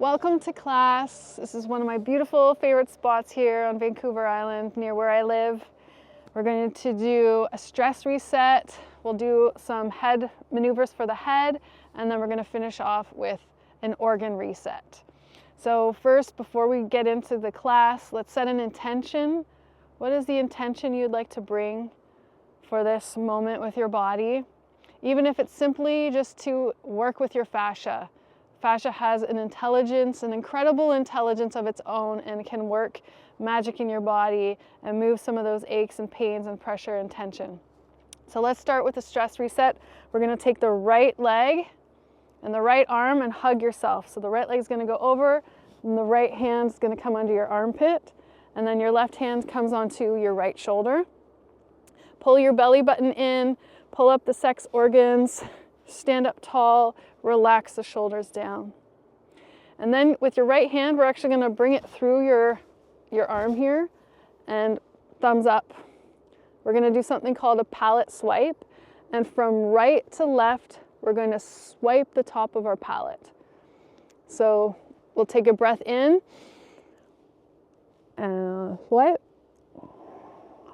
Welcome to class. This is one of my beautiful favorite spots here on Vancouver Island near where I live. We're going to do a stress reset. We'll do some head maneuvers for the head, and then we're going to finish off with an organ reset. So first, before we get into the class, let's set an intention. What is the intention you'd like to bring for this moment with your body? Even if it's simply just to work with your fascia. Fascia has an intelligence, an incredible intelligence of its own, and can work magic in your body and move some of those aches and pains and pressure and tension. So let's start with the stress reset. We're going to take the right leg and the right arm and hug yourself. So the right leg is going to go over, and the right hand is going to come under your armpit, and then your left hand comes onto your right shoulder. Pull your belly button in, pull up the sex organs, stand up tall, relax the shoulders down. And then with your right hand, we're actually going to bring it through your arm here and thumbs up. We're going to do something called a palate swipe. And from right to left, we're going to swipe the top of our palate. So we'll take a breath in, and swipe,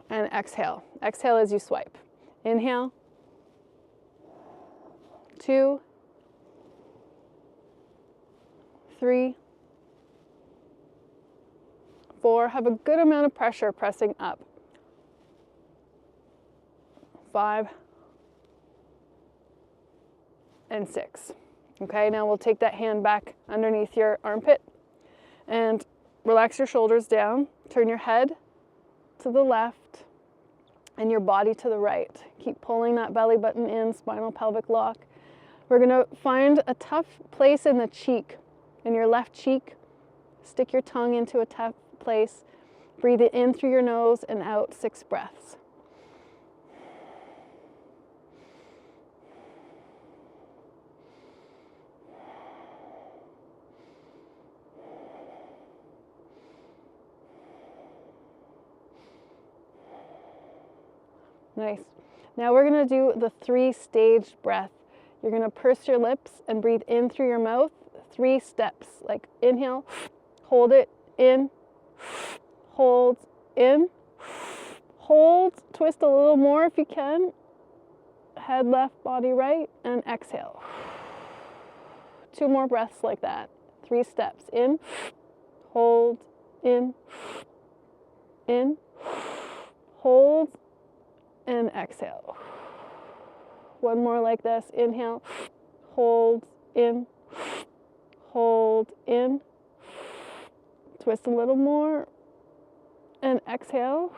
and exhale. Exhale as you swipe. Inhale. 2, 3, 4. Have a good amount of pressure pressing up. 5 and 6. Okay, now we'll take that hand back underneath your armpit and relax your shoulders down. Turn your head to the left and your body to the right. Keep pulling that belly button in, spinal pelvic lock. We're going to find a tough place in the cheek, in your left cheek. Stick your tongue into a tough place. Breathe it in through your nose and out 6 breaths. Nice. Now we're going to do the 3-stage breath. You're going to purse your lips and breathe in through your mouth 3 steps. Like inhale, hold it, in, hold, in, hold, twist a little more if you can. Head left, body right, and exhale. 2 more breaths like that. 3 steps. In, hold, in, hold, and exhale. 1 more like this. Inhale, hold, in, twist a little more, and exhale.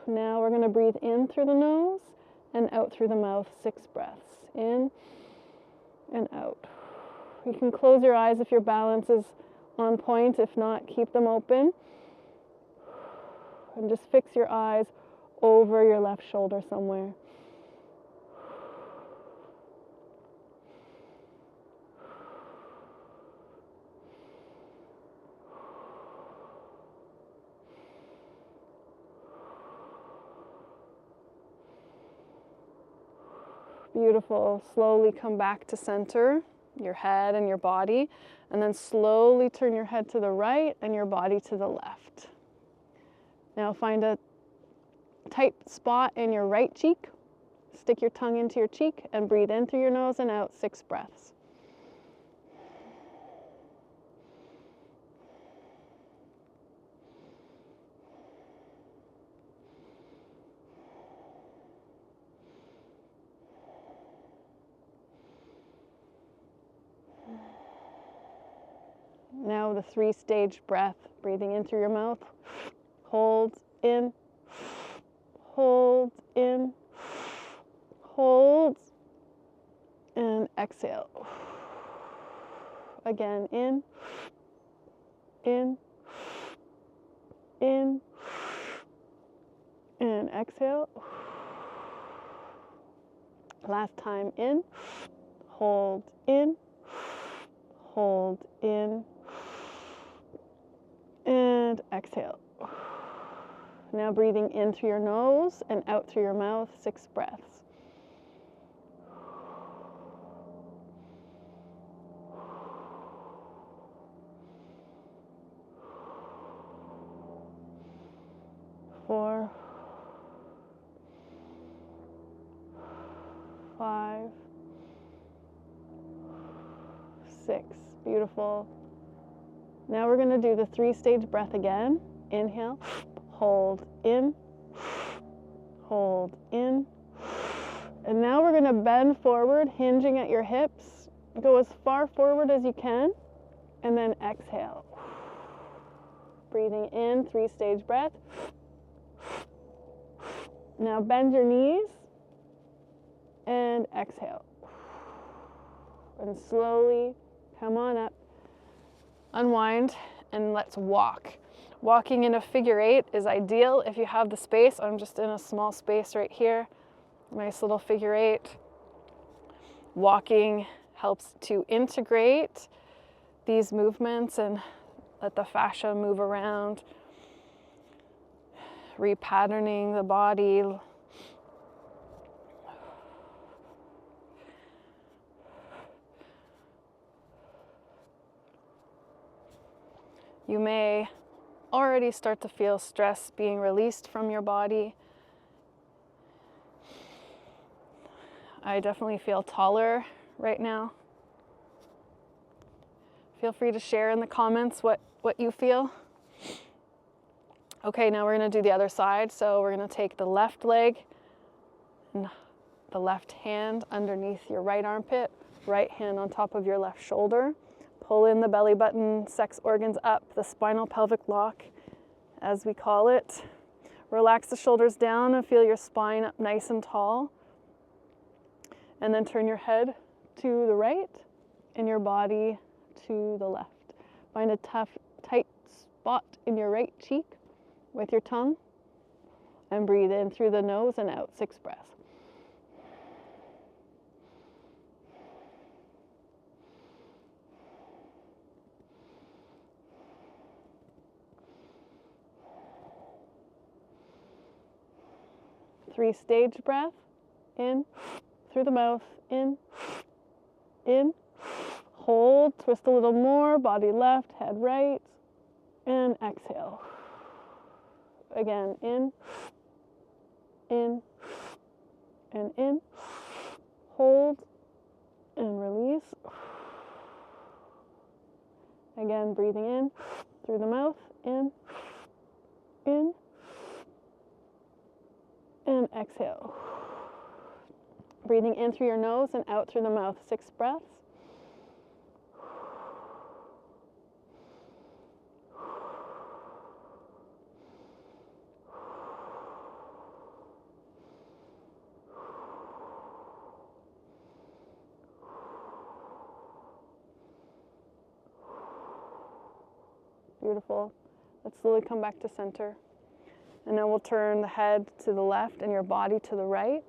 Now we're going to breathe in through the nose and out through the mouth 6 breaths. In and out. You can close your eyes if your balance is on point. If not, keep them open. And just fix your eyes over your left shoulder somewhere. Beautiful. Slowly come back to center, your head and your body, and then slowly turn your head to the right and your body to the left. Now find a tight spot in your right cheek. Stick your tongue into your cheek and breathe in through your nose and out 6 breaths. Now the 3-stage breath, breathing in through your mouth, hold, in, hold, and exhale. Again, in, and exhale. Last time, in, hold, in, and exhale. Now breathing in through your nose and out through your mouth 6 breaths. 4, 5, 6. Beautiful. Now we're going to do the 3-stage breath again. Inhale, hold in, hold in. And now we're going to bend forward, hinging at your hips. Go as far forward as you can, and then exhale. Breathing in, 3-stage breath. Now bend your knees and exhale. And slowly come on up. Unwind and let's walk. Walking in a figure 8 is ideal if you have the space. I'm just in a small space right here. Nice little figure 8. Walking helps to integrate these movements and let the fascia move around, repatterning the body. You may already start to feel stress being released from your body. I definitely feel taller right now. Feel free to share in the comments what you feel. Okay, now we're going to do the other side. So we're going to take the left leg and the left hand underneath your right armpit, right hand on top of your left shoulder. Pull in the belly button, sex organs up, the spinal pelvic lock, as we call it. Relax the shoulders down and feel your spine up nice and tall. And then turn your head to the right and your body to the left. Find a tight spot in your right cheek with your tongue and breathe in through the nose and out 6 breaths. Three-stage breath. In, through the mouth, in, hold, twist a little more, body left, head right, and exhale. Again, in, and in, hold, and release. Again, breathing in, through the mouth, in, and exhale. Breathing in through your nose and out through the mouth, 6 breaths. Beautiful. Let's slowly come back to center. And then we'll turn the head to the left and your body to the right.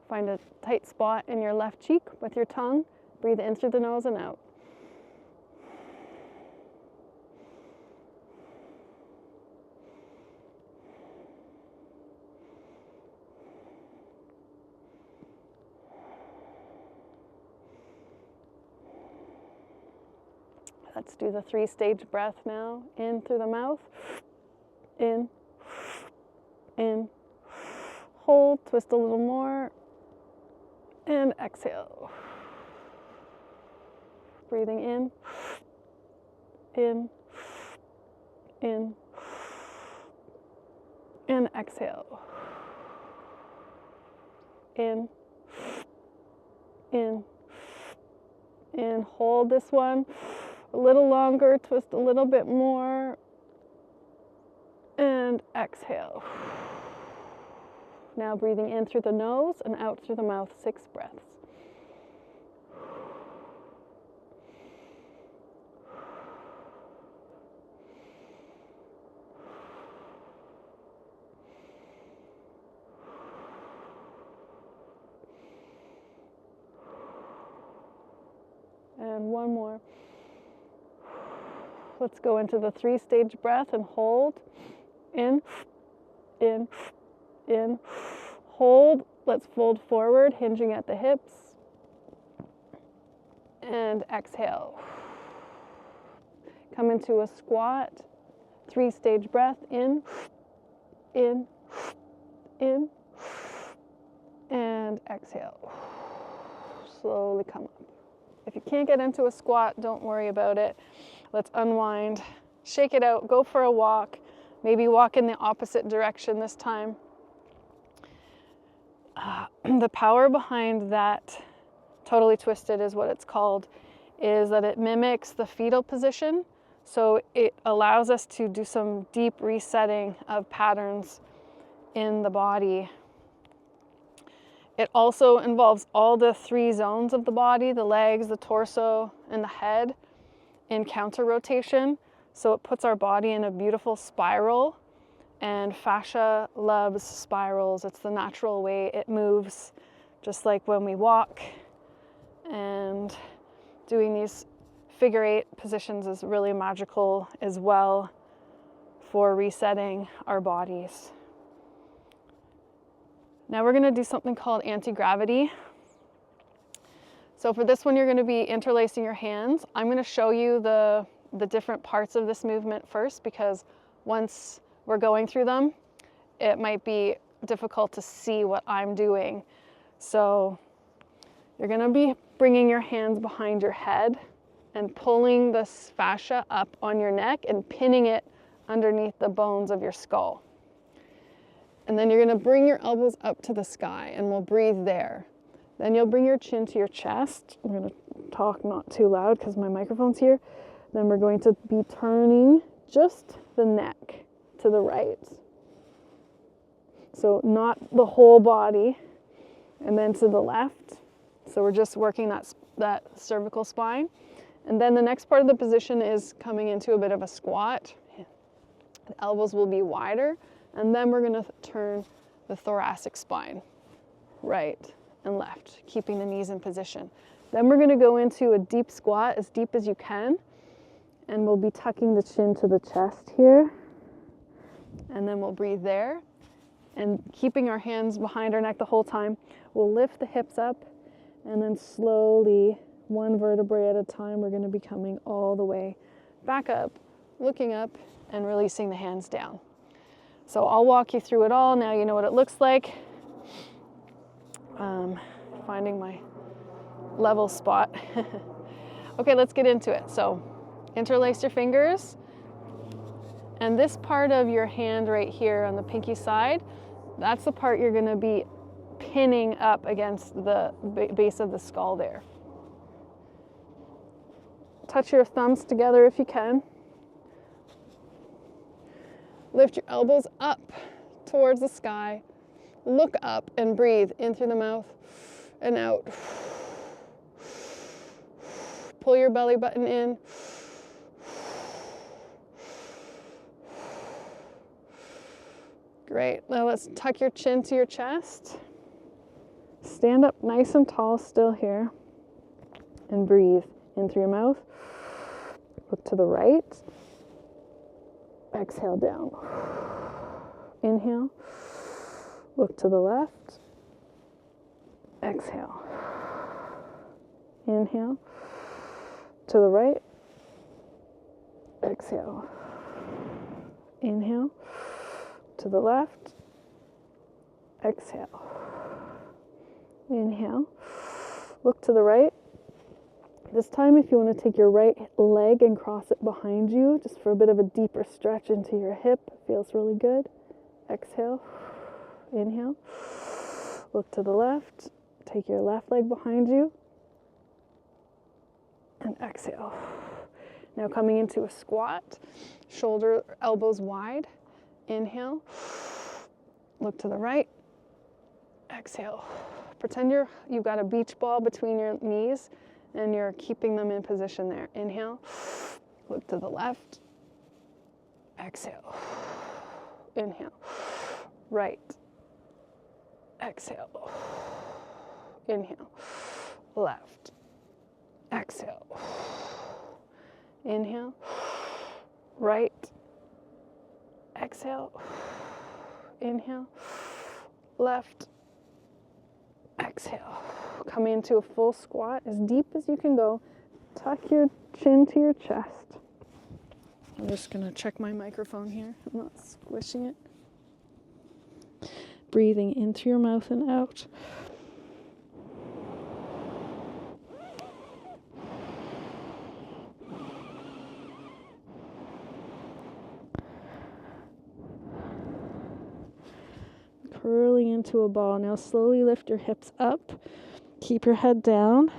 Find a tight spot in your left cheek with your tongue. Breathe in through the nose and out. Let's do the 3-stage breath now. In through the mouth. In. Hold, twist a little more. And exhale. Breathing in, and exhale. In, and hold this one a little longer, twist a little bit more, and exhale. Now breathing in through the nose and out through the mouth, 6 breaths. And one more. Let's go into the 3-stage breath and hold. In, hold. Let's fold forward, hinging at the hips. And exhale. Come into a squat. 3-stage breath. In, in, and exhale. Slowly come up. If you can't get into a squat, don't worry about it. Let's unwind, shake it out, go for a walk, maybe walk in the opposite direction this time. The power behind that totally twisted is what it's called, is that it mimics the fetal position. So it allows us to do some deep resetting of patterns in the body. It also involves all the 3 zones of the body, the legs, the torso, and the head in counter rotation. So it puts our body in a beautiful spiral, and fascia loves spirals. It's the natural way it moves, just like when we walk. And doing these figure 8 positions is really magical as well for resetting our bodies. Now we're going to do something called anti-gravity. So for this one, you're going to be interlacing your hands. I'm going to show you the different parts of this movement first, because once we're going through them, it might be difficult to see what I'm doing. So you're going to be bringing your hands behind your head and pulling the fascia up on your neck and pinning it underneath the bones of your skull. And then you're going to bring your elbows up to the sky, and we'll breathe there. Then you'll bring your chin to your chest. I'm going to talk not too loud because my microphone's here. Then we're going to be turning just the neck to the right. So not the whole body. And then to the left. So we're just working that cervical spine. And then the next part of the position is coming into a bit of a squat. The elbows will be wider. And then we're going to turn the thoracic spine, right and left, keeping the knees in position. Then we're going to go into a deep squat, as deep as you can. And we'll be tucking the chin to the chest here. And then we'll breathe there. And keeping our hands behind our neck the whole time, we'll lift the hips up. And then slowly, one vertebrae at a time, we're going to be coming all the way back up, looking up, and releasing the hands down. So I'll walk you through it all. Now you know what it looks like. Finding my level spot. Okay, let's get into it. So interlace your fingers. And this part of your hand right here on the pinky side, that's the part you're going to be pinning up against the base of the skull there. Touch your thumbs together if you can. Lift your elbows up towards the sky. Look up and breathe in through the mouth and out. Pull your belly button in. Great. Now let's tuck your chin to your chest. Stand up nice and tall still here. And breathe in through your mouth. Look to the right. Exhale down. Inhale. Look to the left. Exhale. Inhale. To the right. Exhale. Inhale. To the left. Exhale. Inhale. Look to the right. This time, if you want to take your right leg and cross it behind you, just for a bit of a deeper stretch into your hip. Feels really good. Exhale. Inhale. Look to the left. Take your left leg behind you. And exhale. Now coming into a squat. Shoulder, elbows wide. Inhale. Look to the right. Exhale. Pretend you've got a beach ball between your knees and you're keeping them in position there. Inhale. Look to the left. Exhale. Inhale. Right. Exhale. Inhale. Left. Exhale. Inhale. Right. Exhale. Inhale. Left. Exhale. Come into a full squat as deep as you can go. Tuck your chin to your chest. I'm just going to check my microphone here. I'm not squishing it. breathing into your mouth and out. Curling into a ball. Now slowly lift your hips up. Keep your head down.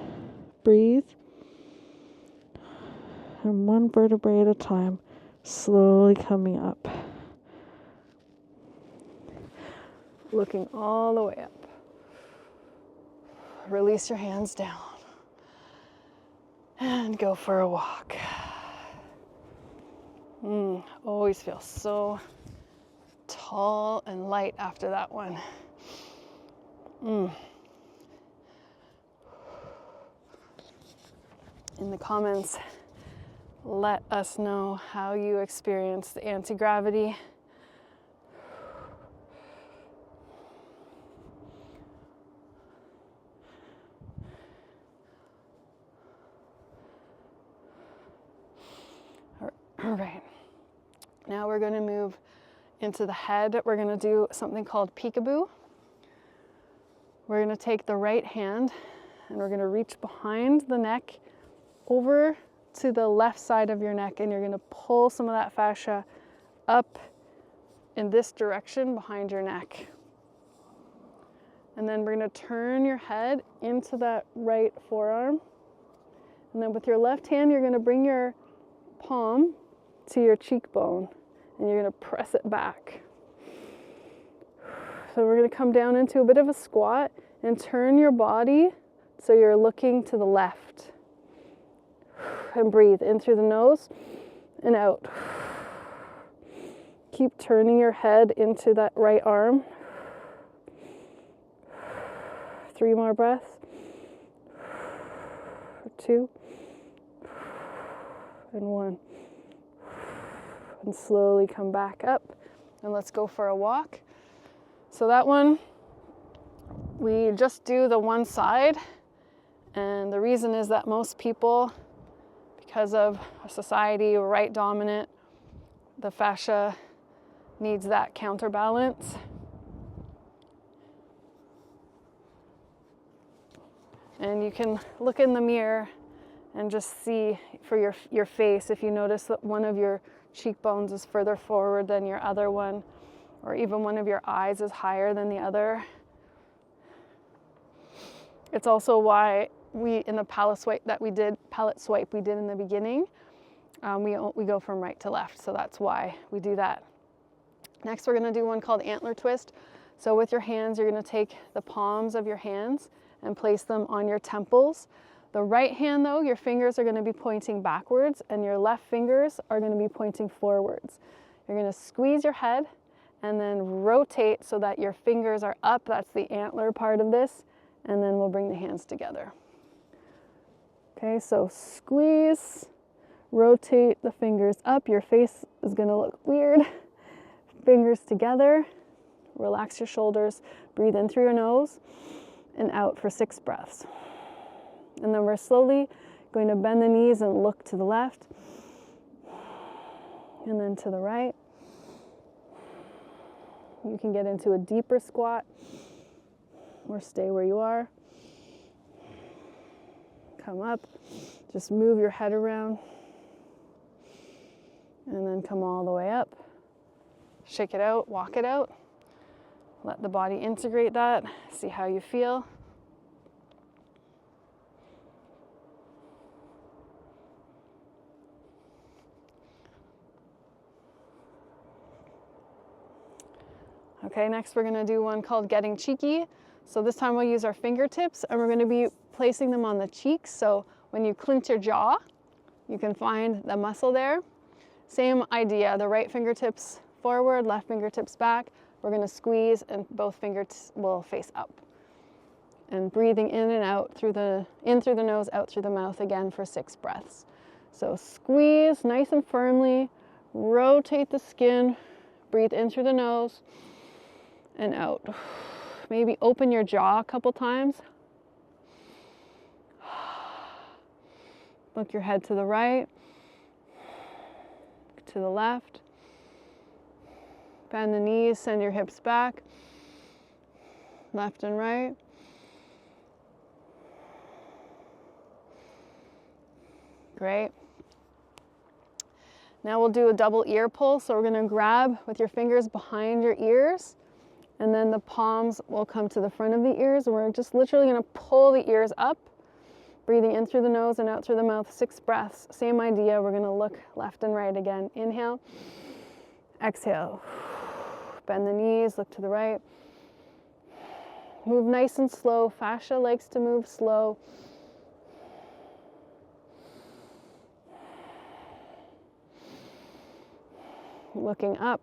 Breathe. And one vertebrae at a time, slowly coming up. Looking all the way up. Release your hands down. And go for a walk. Always feel so tall and light after that one. In the comments, let us know how you experience the anti-gravity. All right, now we're going to move into the head. We're going to do something called peekaboo. We're going to take the right hand and we're going to reach behind the neck over to the left side of your neck, and you're going to pull some of that fascia up in this direction behind your neck. And then we're going to turn your head into that right forearm. And then with your left hand, you're going to bring your palm to your cheekbone and you're going to press it back. So we're going to come down into a bit of a squat and turn your body so you're looking to the left. And breathe in through the nose and out. Keep turning your head into that right arm. 3 more breaths. 2 and 1. And slowly come back up and let's go for a walk. So that one, we just do the one side, and the reason is that most people, because of a society right dominant, the fascia needs that counterbalance. And you can look in the mirror and just see for your face, if you notice that one of your cheekbones is further forward than your other one, or even one of your eyes is higher than the other. It's also why we, in the palette swipe we did in the beginning, we go from right to left. So that's why we do that. Next, we're going to do one called antler twist. So with your hands, you're going to take the palms of your hands and place them on your temples. The right hand, though, your fingers are going to be pointing backwards, and your left fingers are going to be pointing forwards. You're going to squeeze your head and then rotate so that your fingers are up. That's the antler part of this. And then we'll bring the hands together. Okay, so squeeze, rotate the fingers up. Your face is going to look weird. Fingers together. Relax your shoulders. Breathe in through your nose and out for 6 breaths. And then we're slowly going to bend the knees and look to the left and then to the right. You can get into a deeper squat or stay where you are. Come up, just move your head around and then come all the way up. Shake it out, walk it out. Let the body integrate that. See how you feel. Okay, next we're going to do one called getting cheeky. So this time we'll use our fingertips and we're going to be placing them on the cheeks. So when you clench your jaw, you can find the muscle there. Same idea, the right fingertips forward, left fingertips back. We're going to squeeze and both fingers will face up. And breathing in and out in through the nose, out through the mouth again for 6 breaths. So squeeze nice and firmly, rotate the skin, breathe in through the nose and out. Maybe open your jaw a couple times. Look your head to the right, to the left. Bend the knees, send your hips back. left and right. Great. Now we'll do a double ear pull. So we're going to grab with your fingers behind your ears, and then the palms will come to the front of the ears. And we're just literally going to pull the ears up, breathing in through the nose and out through the mouth, 6 breaths. Same idea. We're going to look left and right again. Inhale, exhale. Bend the knees, look to the right. Move nice and slow. Fascia likes to move slow. Looking up,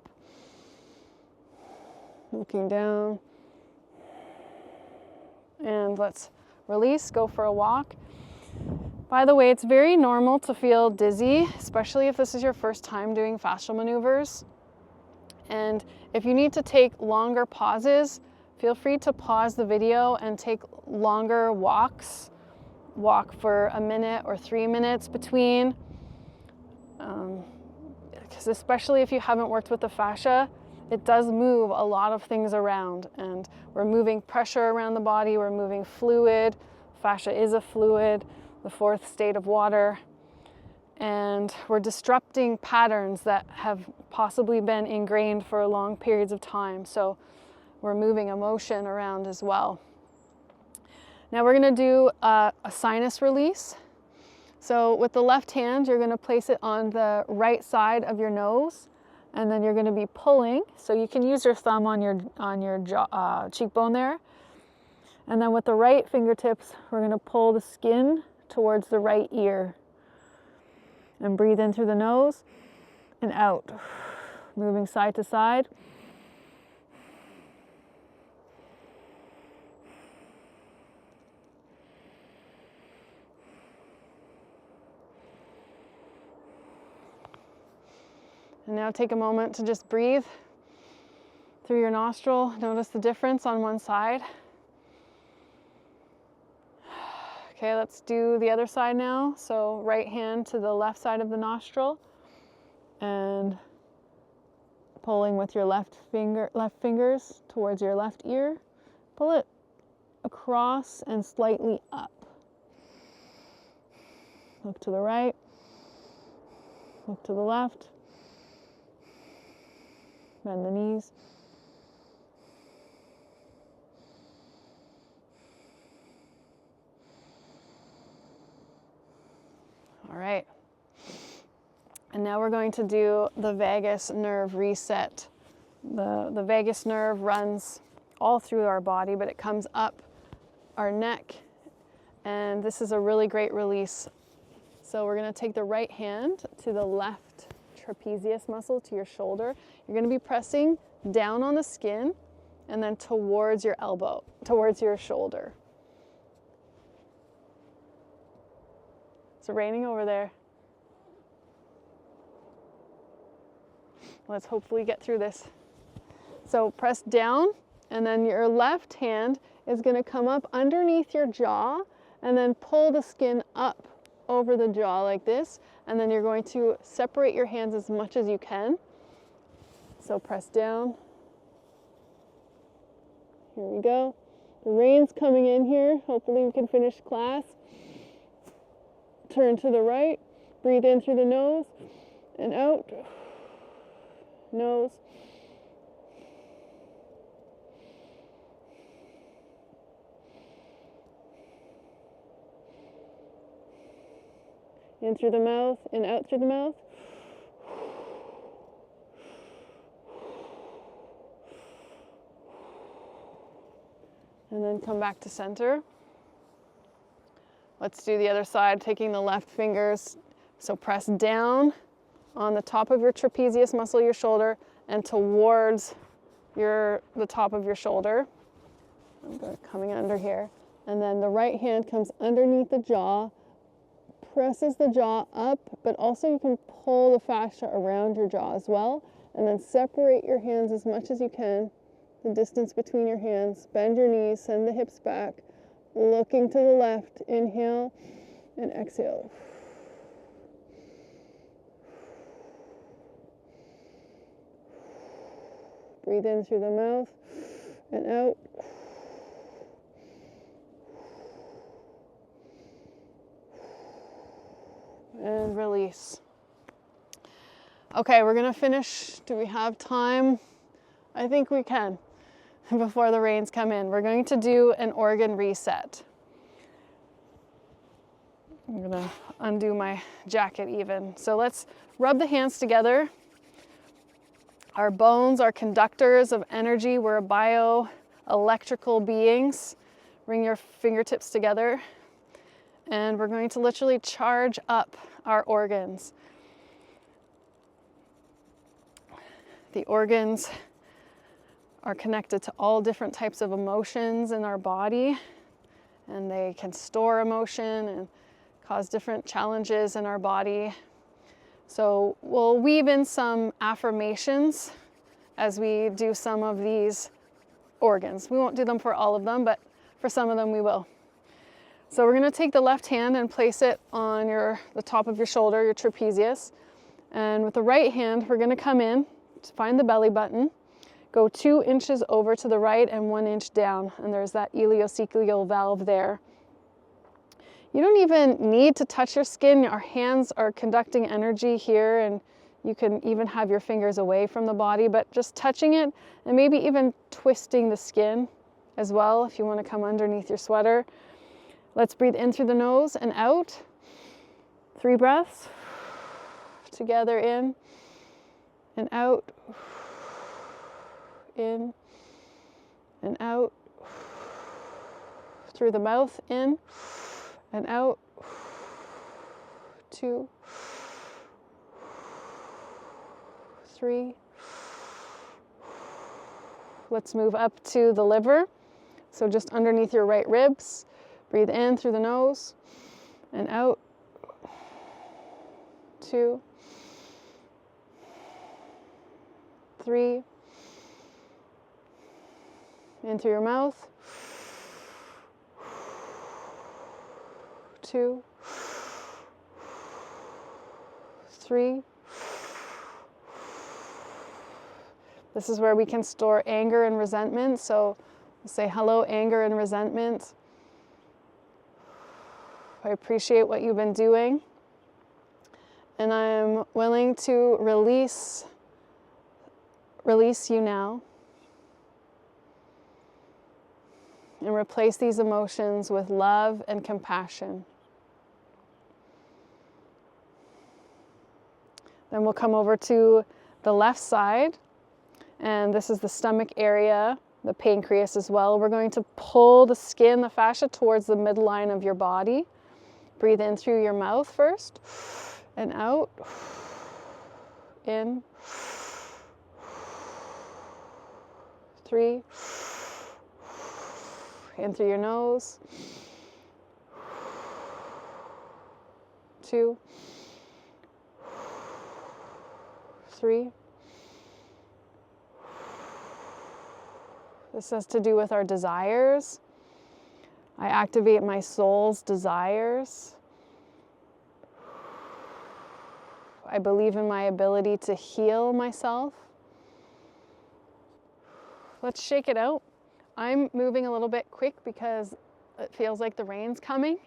looking down, and let's release, go for a walk. By the way, it's very normal to feel dizzy, especially if this is your first time doing fascial maneuvers. And if you need to take longer pauses, feel free to pause the video and take longer walks. Walk for a minute or 3 minutes between. Because especially if you haven't worked with the fascia, it does move a lot of things around, and we're moving pressure around the body, we're moving fluid. Fascia is a fluid, the 4th state of water, and we're disrupting patterns that have possibly been ingrained for long periods of time. So we're moving emotion around as well. Now we're going to do a sinus release. So with the left hand, you're going to place it on the right side of your nose, and then you're going to be pulling. So you can use your thumb on your jaw, cheekbone there. And then with the right fingertips, we're going to pull the skin towards the right ear. And breathe in through the nose and out, moving side to side. And now take a moment to just breathe through your nostril. Notice the difference on one side. Okay, let's do the other side now. So right hand to the left side of the nostril and pulling with your left fingers towards your left ear. Pull it across and slightly up. Look to the right. Look to the left. Bend the knees. All right. And now we're going to do the vagus nerve reset. The vagus nerve runs all through our body, but it comes up our neck. And this is a really great release. So we're going to take the right hand to the left trapezius muscle, to your shoulder. You're going to be pressing down on the skin and then towards your elbow, towards your shoulder. Is it raining over there? Let's hopefully get through this. So press down, and then your left hand is going to come up underneath your jaw and then pull the skin up over the jaw like this, and then you're going to separate your hands as much as you can. So press down. Here we go. The rain's coming in here. Hopefully we can finish class. Turn to the right. Breathe in through the nose and out. Nose. In through the mouth and out through the mouth. And then come back to center. Let's do the other side, taking the left fingers. So press down on the top of your trapezius muscle, your shoulder, and towards the top of your shoulder. I'm coming under here. And then the right hand comes underneath the jaw, presses the jaw up, but also you can pull the fascia around your jaw as well. And then separate your hands as much as you can, the distance between your hands. Bend your knees, send the hips back, looking to the left. Inhale and exhale. Breathe in through the mouth and out. and release. Okay, we're gonna finish. Do we have time? I think we can before the rains come in. We're going to do an organ reset. I'm gonna undo my jacket even. So let's rub the hands together. Our bones are conductors of energy. We're bioelectrical beings. Bring your fingertips together. And we're going to literally charge up our organs. The organs are connected to all different types of emotions in our body, and they can store emotion and cause different challenges in our body. So we'll weave in some affirmations as we do some of these organs. We won't do them for all of them, but for some of them we will. So we're going to take the left hand and place it on the top of your shoulder, your trapezius. And with the right hand, we're going to come in to find the belly button, go 2 inches over to the right and 1 inch down. And there's that ileocecal valve there. You don't even need to touch your skin. Our hands are conducting energy here, and you can even have your fingers away from the body, but just touching it and maybe even twisting the skin as well if you want to come underneath your sweater. Let's breathe in through the nose and out. 3 breaths. Together in and out. In and out. Through the mouth, in and out. 2, 3. Let's move up to the liver. So just underneath your right ribs. Breathe in through the nose and out. 2, 3. In through your mouth. 2, 3. This is where we can store anger and resentment. So say hello, anger and resentment. I appreciate what you've been doing. And I'm willing to release you now. And replace these emotions with love and compassion. Then we'll come over to the left side. And this is the stomach area, the pancreas as well. We're going to pull the skin, the fascia, towards the midline of your body. Breathe in through your mouth first and out. In. 3. In through your nose. 2. 3. This has to do with our desires. I activate my soul's desires. I believe in my ability to heal myself. Let's shake it out. I'm moving a little bit quick because it feels like the rain's coming,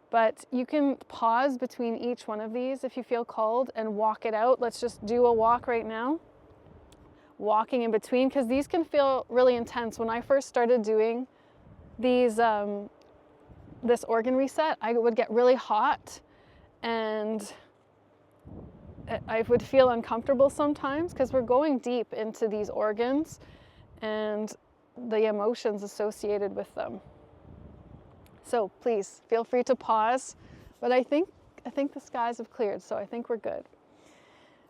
but you can pause between each one of these if you feel called and walk it out. Let's just do a walk right now. Walking in between, because these can feel really intense. When I first started doing these, this organ reset, I would get really hot and I would feel uncomfortable sometimes because we're going deep into these organs and the emotions associated with them. So please feel free to pause, but I think the skies have cleared, so I think we're good.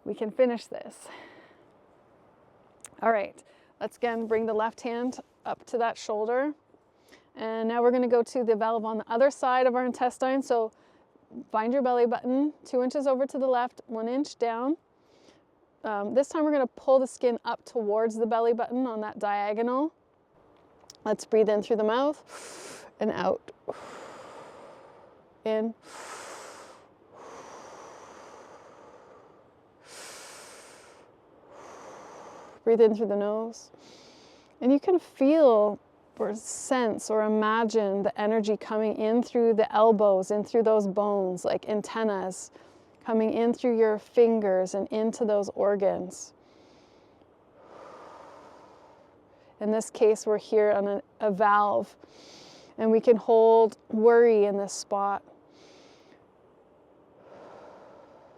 We can finish this. All right, let's again bring the left hand up to that shoulder. And now we're going to go to the valve on the other side of our intestine. So find your belly button, 2 inches over to the left, 1 inch down. This time we're going to pull the skin up towards the belly button on that diagonal. Let's breathe in through the mouth and out. In. Breathe in through the nose. And you can feel or sense or imagine the energy coming in through the elbows, in through those bones, like antennas, coming in through your fingers and into those organs. In this case, we're here on a valve, and we can hold worry in this spot.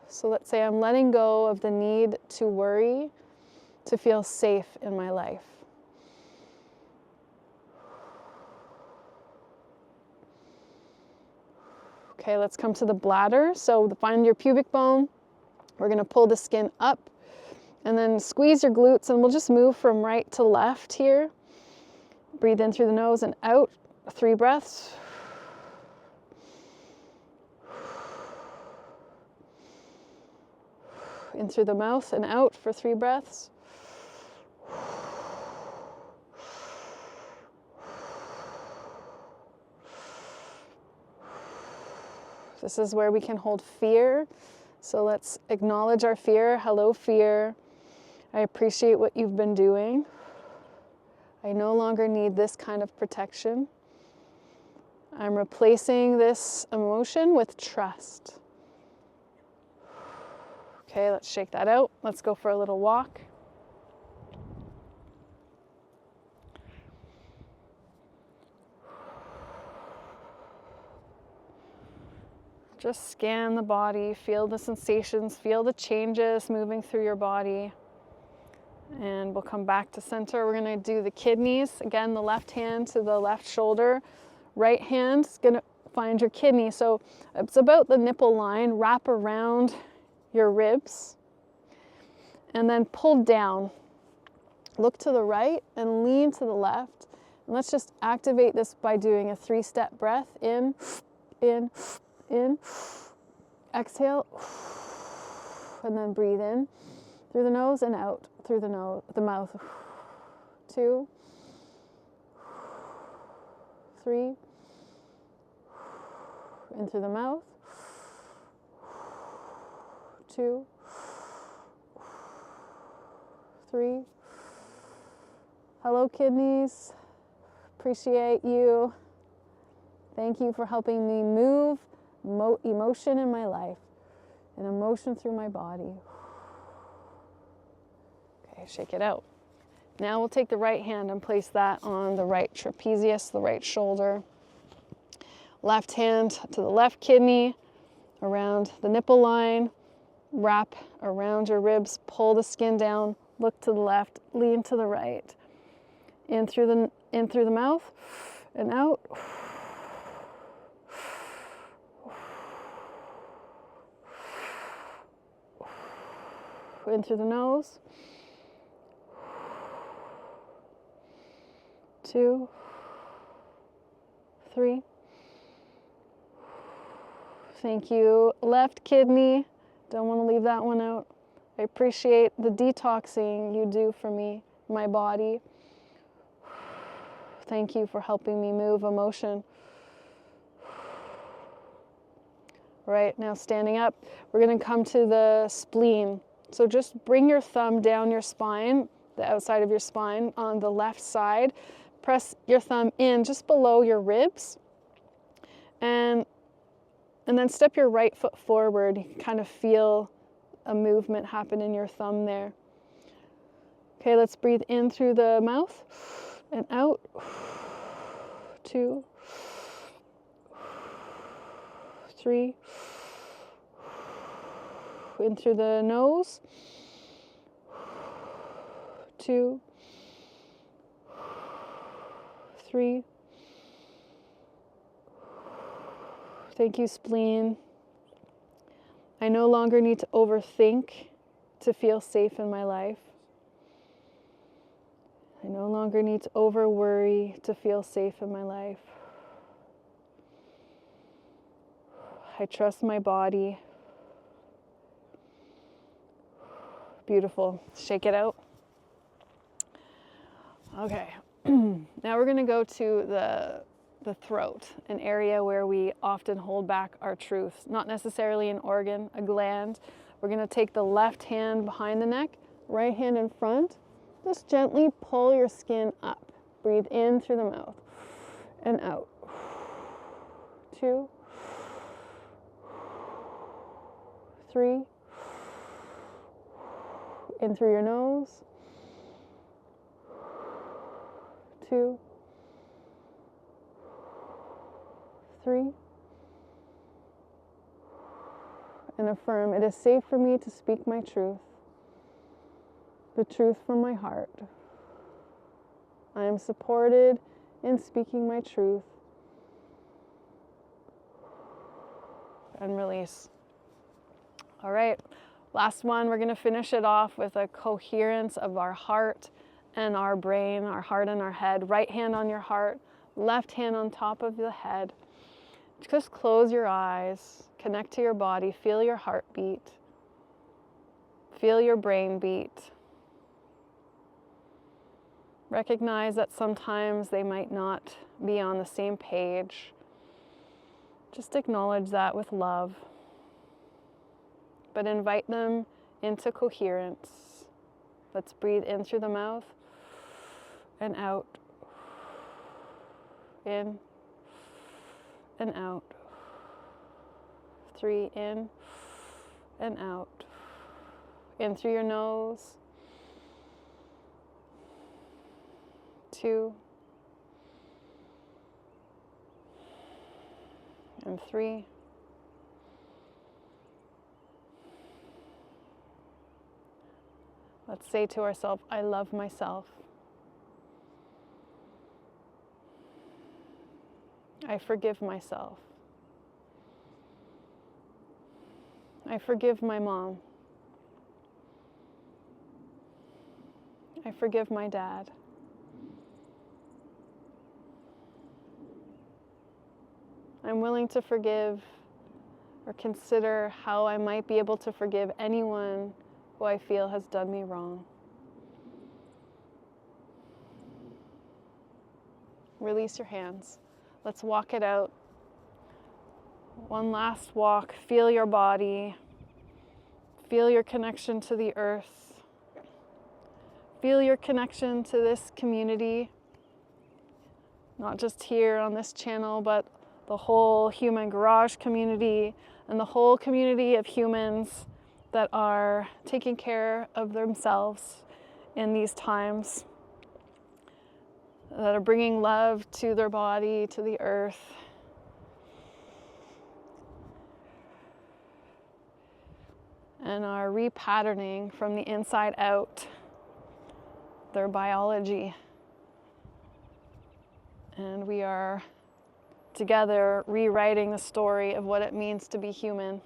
So let's say I'm letting go of the need to worry to feel safe in my life. Okay, let's come to the bladder. So find your pubic bone. We're going to pull the skin up and then squeeze your glutes, and we'll just move from right to left here. Breathe in through the nose and out. 3 breaths. In through the mouth and out for 3 breaths. This is where we can hold fear. So let's acknowledge our fear. Hello, fear. I appreciate what you've been doing. I no longer need this kind of protection. I'm replacing this emotion with trust. Okay, let's shake that out. Let's go for a little walk. Just scan the body, feel the sensations, feel the changes moving through your body. And we'll come back to center. We're going to do the kidneys. Again, the left hand to the left shoulder. Right hand is going to find your kidney. So it's about the nipple line. Wrap around your ribs. And then pull down. Look to the right and lean to the left. And let's just activate this by doing a 3-step breath. In, in, in, exhale, and then breathe in through the nose and out through the mouth. 2, 3, in through the mouth. 2, 3. Hello, kidneys. Appreciate you. Thank you for helping me move emotion in my life and emotion through my body. Okay, shake it out. Now we'll take the right hand and place that on the right trapezius, the right shoulder. Left hand to the left kidney, around the nipple line, wrap around your ribs, pull the skin down, look to the left, lean to the right. In through the mouth and out. In through the nose. 2, 3. Thank you. Left kidney. Don't want to leave that one out. I appreciate the detoxing you do for me, my body. Thank you for helping me move emotion. Right, now standing up, we're going to come to the spleen. So just bring your thumb down your spine, the outside of your spine on the left side. Press your thumb in just below your ribs. And then step your right foot forward. You can kind of feel a movement happen in your thumb there. Okay, let's breathe in through the mouth and out. 2, 3. In through the nose. 2, 3. Thank you, spleen. I no longer need to overthink to feel safe in my life. I no longer need to over worry to feel safe in my life. I trust my body. Beautiful. Shake it out. Okay. Now we're going to go to the throat, an area where we often hold back our truth. Not necessarily an organ, a gland. We're going to take the left hand behind the neck, right hand in front. Just gently pull your skin up. Breathe in through the mouth and out. 2, 3. In through your nose. 2, 3. And affirm, it is safe for me to speak my truth, the truth from my heart. I am supported in speaking my truth. And release. All right, last one. We're going to finish it off with a coherence of our heart and our brain, our heart and our head. Right hand on your heart, left hand on top of the head. Just close your eyes, connect to your body, feel your heartbeat, feel your brain beat. Recognize that sometimes they might not be on the same page. Just acknowledge that with love, but invite them into coherence. Let's breathe in through the mouth and out. In and out. 3, in and out. In through your nose. 2 and 3. Let's say to ourselves, I love myself. I forgive myself. I forgive my mom. I forgive my dad. I'm willing to forgive or consider how I might be able to forgive anyone who I feel has done me wrong. Release your hands. Let's walk it out. One last walk. Feel your body. Feel your connection to the earth. Feel your connection to this community. Not just here on this channel, but the whole human garage community and the whole community of humans that are taking care of themselves in these times, that are bringing love to their body, to the earth. And are repatterning from the inside out their biology. And we are together rewriting the story of what it means to be human.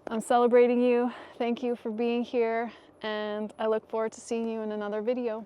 I'm celebrating you. Thank you for being here, and I look forward to seeing you in another video.